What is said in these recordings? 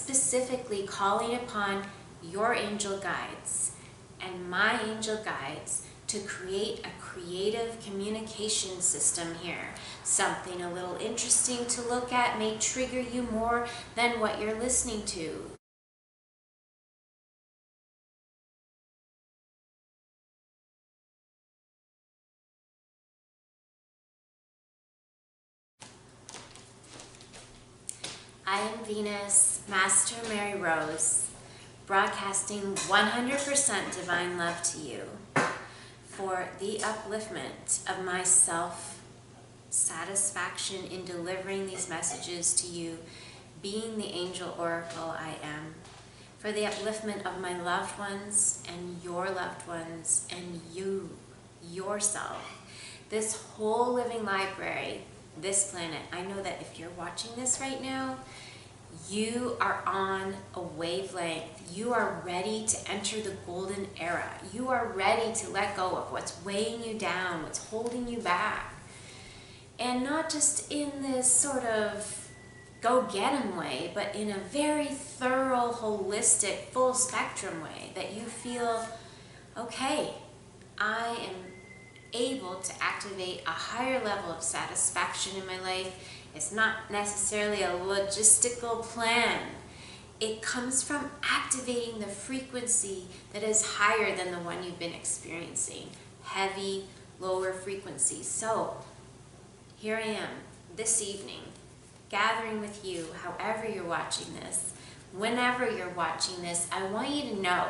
specifically calling upon your angel guides and my angel guides to create a creative communication system here. Something a little interesting to look at, may trigger you more than what you're listening to. I am Venus, Master Mary Rose, broadcasting 100% divine love to you for the upliftment of my self-satisfaction in delivering these messages to you, being the angel oracle I am, for the upliftment of my loved ones and your loved ones and you, yourself, this whole living library, this planet. I know that if you're watching this right now, you are on a wavelength. You are ready to enter the golden era. You are ready to let go of what's weighing you down, what's holding you back. And not just in this sort of go-get-em way, but in a very thorough, holistic, full spectrum way that you feel, okay, I am able to activate a higher level of satisfaction in my life. It's not necessarily a logistical plan. It comes from activating the frequency that is higher than the one you've been experiencing. Heavy, lower frequencies. So here I am this evening, gathering with you, however you're watching this, whenever you're watching this. I want you to know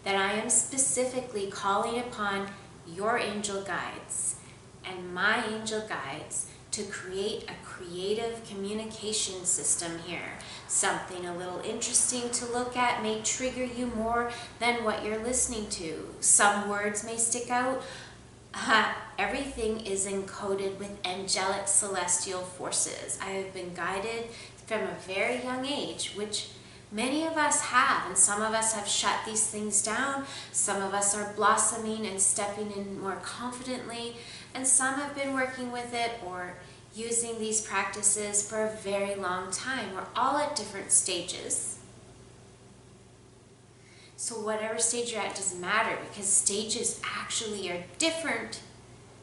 that I am specifically calling upon your angel guides and my angel guides to create a creative communication system here. Something a little interesting to look at, may trigger you more than what you're listening to. Some words may stick out. Everything is encoded with angelic celestial forces. I have been guided from a very young age, which many of us have, and some of us have shut these things down. Some of us are blossoming and stepping in more confidently, and some have been working with it or using these practices for a very long time. We're all at different stages. So whatever stage you're at doesn't matter, because stages actually are different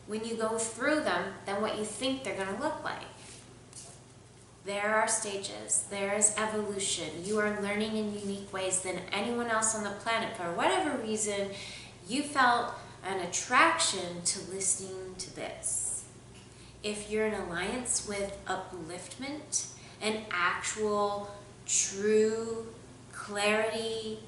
when you go through them than what you think they're going to look like. There are stages. There is evolution. You are learning in unique ways than anyone else on the planet. For whatever reason, you felt an attraction to listening to this. If you're in alliance with upliftment and actual, true clarity,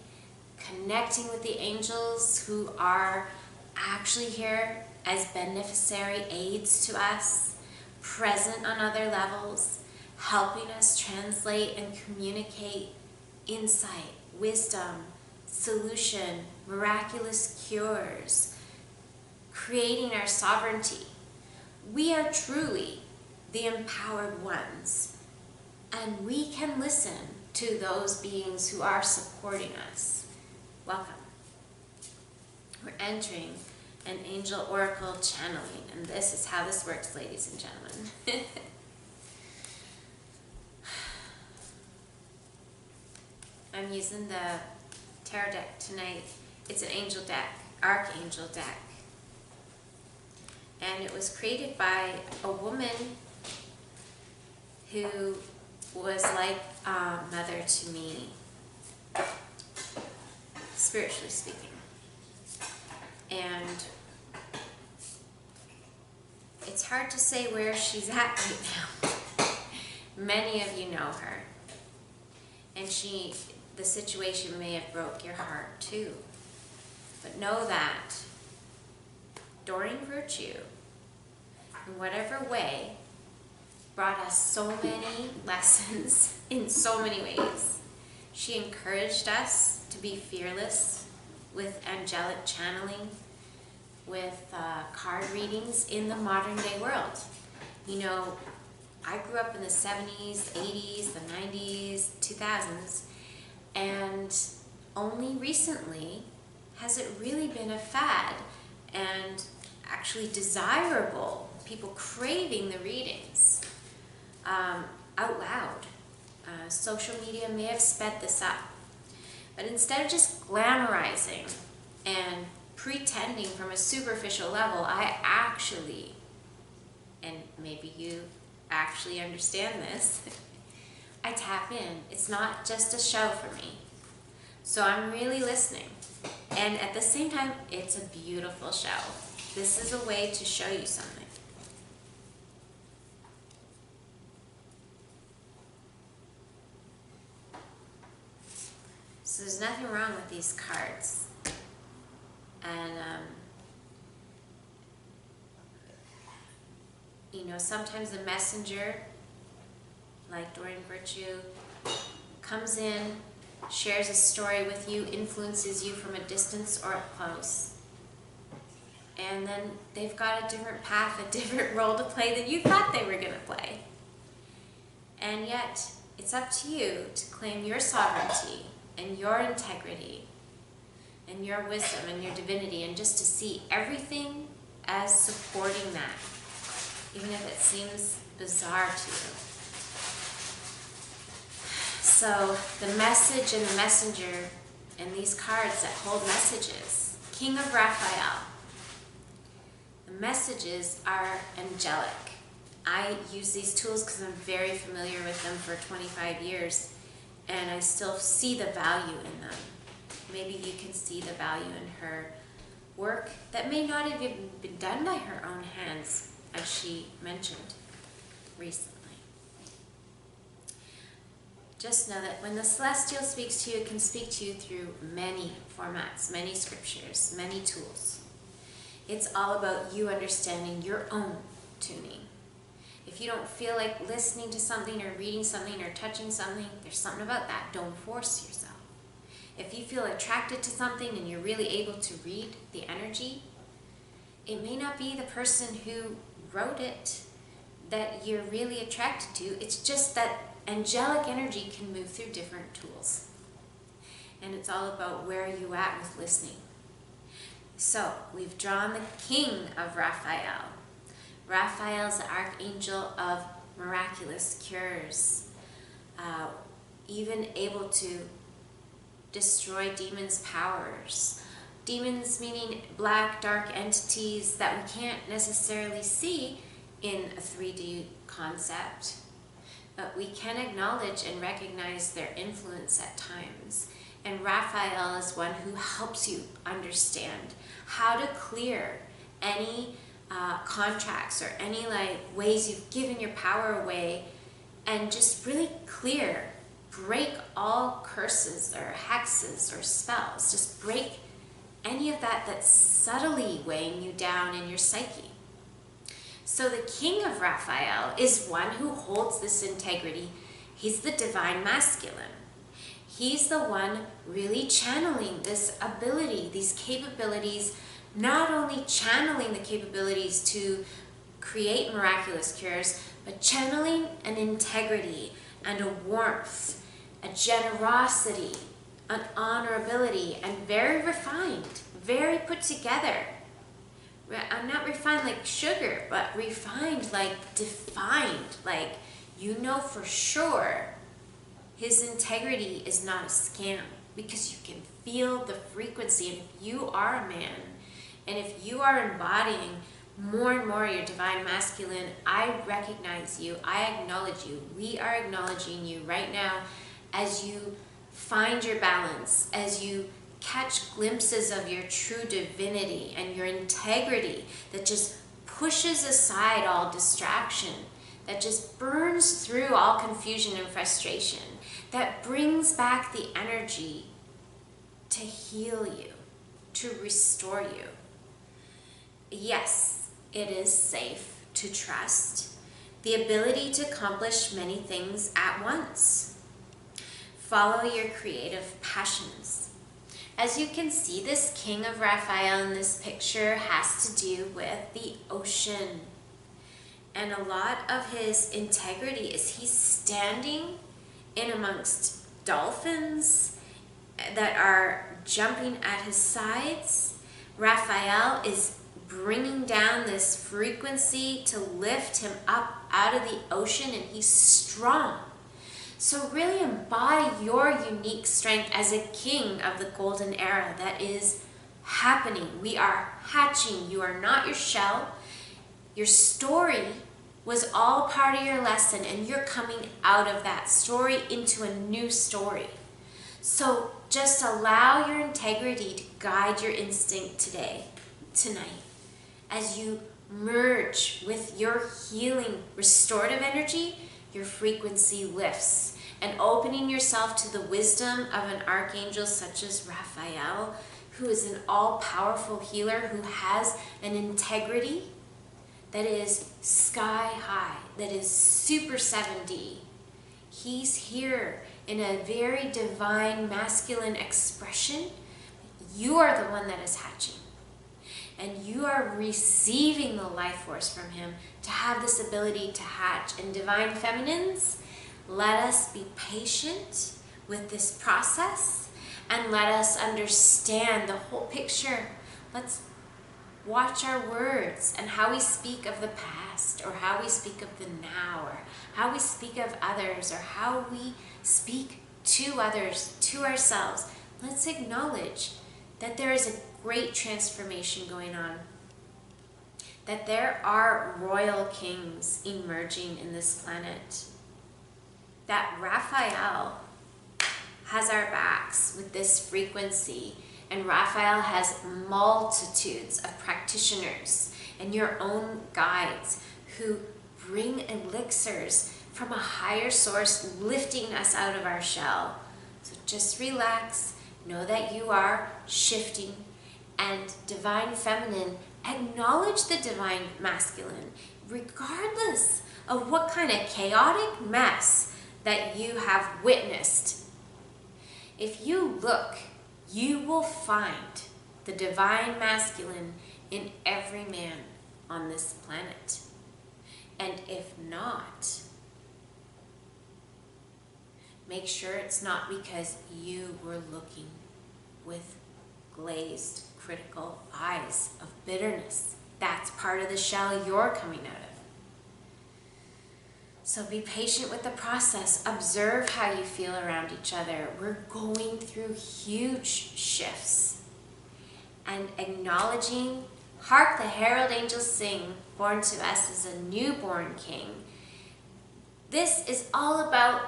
connecting with the angels who are actually here as beneficiary aids to us, present on other levels, helping us translate and communicate insight, wisdom, solution, miraculous cures, creating our sovereignty. We are truly the empowered ones, and we can listen to those beings who are supporting us. Welcome. We're entering an angel oracle channeling, and this is how this works, ladies and gentlemen. I'm using the tarot deck tonight. It's an angel deck, archangel deck. And it was created by a woman who was like a mother to me, spiritually speaking. And it's hard to say where she's at right now. Many of you know her. And the situation may have broke your heart too. But know that adoring virtue, in whatever way, brought us so many lessons in so many ways. She encouraged us to be fearless with angelic channeling, with card readings in the modern day world. You know, I grew up in the 70s, 80s, the 90s, 2000s, and only recently has it really been a fad and actually desirable, people craving the readings out loud. social media may have sped this up. But instead of just glamorizing and pretending from a superficial level, I actually, and maybe you actually understand this, I tap in. It's not just a show for me. So I'm really listening. And at the same time, it's a beautiful show. This is a way to show you something. So there's nothing wrong with these cards. And, you know, sometimes the messenger, like Doreen Virtue, comes in, shares a story with you, influences you from a distance or up close. And then they've got a different path, a different role to play than you thought they were going to play. And yet, it's up to you to claim your sovereignty and your integrity and your wisdom and your divinity, and just to see everything as supporting that, even if it seems bizarre to you. So the message and the messenger and these cards that hold messages, King of Raphael, the messages are angelic. I use these tools because I'm very familiar with them for 25 years, and I still see the value in them. Maybe you can see the value in her work that may not have even been done by her own hands, as she mentioned recently. Just know that when the celestial speaks to you, it can speak to you through many formats, many scriptures, many tools. It's all about you understanding your own tuning. If you don't feel like listening to something or reading something or touching something, there's something about that. Don't force yourself. If you feel attracted to something and you're really able to read the energy, it may not be the person who wrote it that you're really attracted to. It's just that angelic energy can move through different tools. And it's all about where you're at with listening. So, we've drawn the King of Raphael. Raphael is the archangel of miraculous cures, even able to destroy demons' powers. Demons meaning black, dark entities that we can't necessarily see in a 3D concept, but we can acknowledge and recognize their influence at times. And Raphael is one who helps you understand how to clear any contracts or any ways you've given your power away, and just really clear, break all curses or hexes or spells. Just break any of that that's subtly weighing you down in your psyche. So the King of Raphael is one who holds this integrity. He's the divine masculine. He's the one really channeling this ability, these capabilities, not only channeling the capabilities to create miraculous cures, but channeling an integrity and a warmth, a generosity, an honorability, and very refined, very put together. I'm not refined like sugar, but refined like defined, like you know for sure his integrity is not a scam, because you can feel the frequency. And if you are a man, and if you are embodying more and more your divine masculine, I recognize you, I acknowledge you, we are acknowledging you right now as you find your balance, as you catch glimpses of your true divinity and your integrity that just pushes aside all distraction, that just burns through all confusion and frustration, that brings back the energy to heal you, to restore you. Yes, it is safe to trust the ability to accomplish many things at once. Follow your creative passions. As you can see, this King of Raphael in this picture has to do with the ocean. And a lot of his integrity is he's standing in amongst dolphins that are jumping at his sides. Raphael is bringing down this frequency to lift him up out of the ocean, and he's strong. So really embody your unique strength as a king of the golden era that is happening. We are hatching. You are not your shell. Your story was all part of your lesson, and you're coming out of that story into a new story. So just allow your integrity to guide your instinct tonight, as you merge with your healing, restorative energy. Your frequency lifts, and opening yourself to the wisdom of an archangel such as Raphael, who is an all-powerful healer, who has an integrity that is sky high, that is super 7D. He's here in a very divine masculine expression. You are the one that is hatching. And you are receiving the life force from him to have this ability to hatch. And divine feminines, let us be patient with this process and let us understand the whole picture. Let's watch our words and how we speak of the past, or how we speak of the now, or how we speak of others, or how we speak to others, to ourselves. Let's acknowledge that there is a great transformation going on, that there are royal kings emerging in this planet, that Raphael has our backs with this frequency, and Raphael has multitudes of practitioners and your own guides who bring elixirs from a higher source, lifting us out of our shell. So just relax, know that you are shifting. And divine feminine, acknowledge the divine masculine, regardless of what kind of chaotic mess that you have witnessed. If you look, you will find the divine masculine in every man on this planet. And if not, make sure it's not because you were looking with glazed, critical eyes of bitterness. That's part of the shell you're coming out of. So be patient with the process. Observe how you feel around each other. We're going through huge shifts. And acknowledging, hark the herald angels sing, born to us as a newborn king. This is all about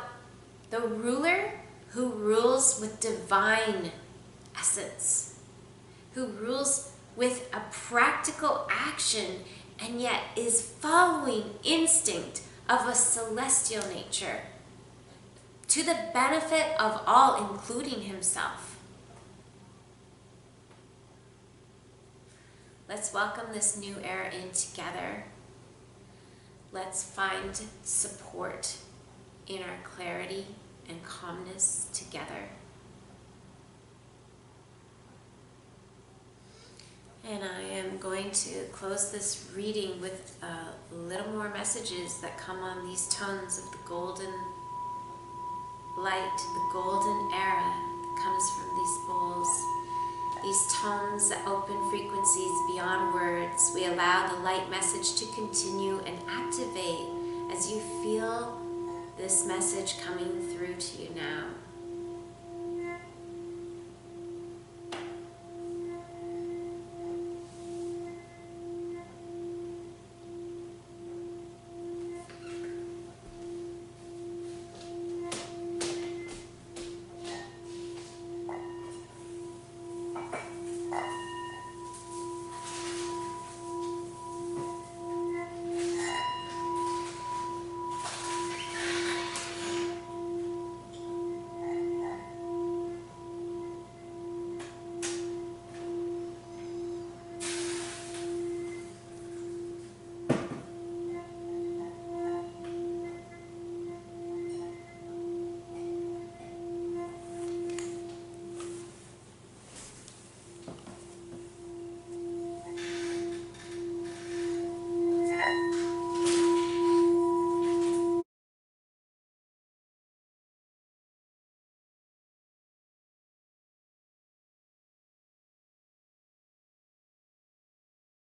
the ruler who rules with divine essence, who rules with a practical action and yet is following instinct of a celestial nature to the benefit of all, including himself. Let's welcome this new era in together. Let's find support in our clarity and calmness together. And I am going to close this reading with a little more messages that come on these tones of the golden light, the golden era that comes from these bowls. These tones that open frequencies beyond words. We allow the light message to continue and activate as you feel this message coming through to you now.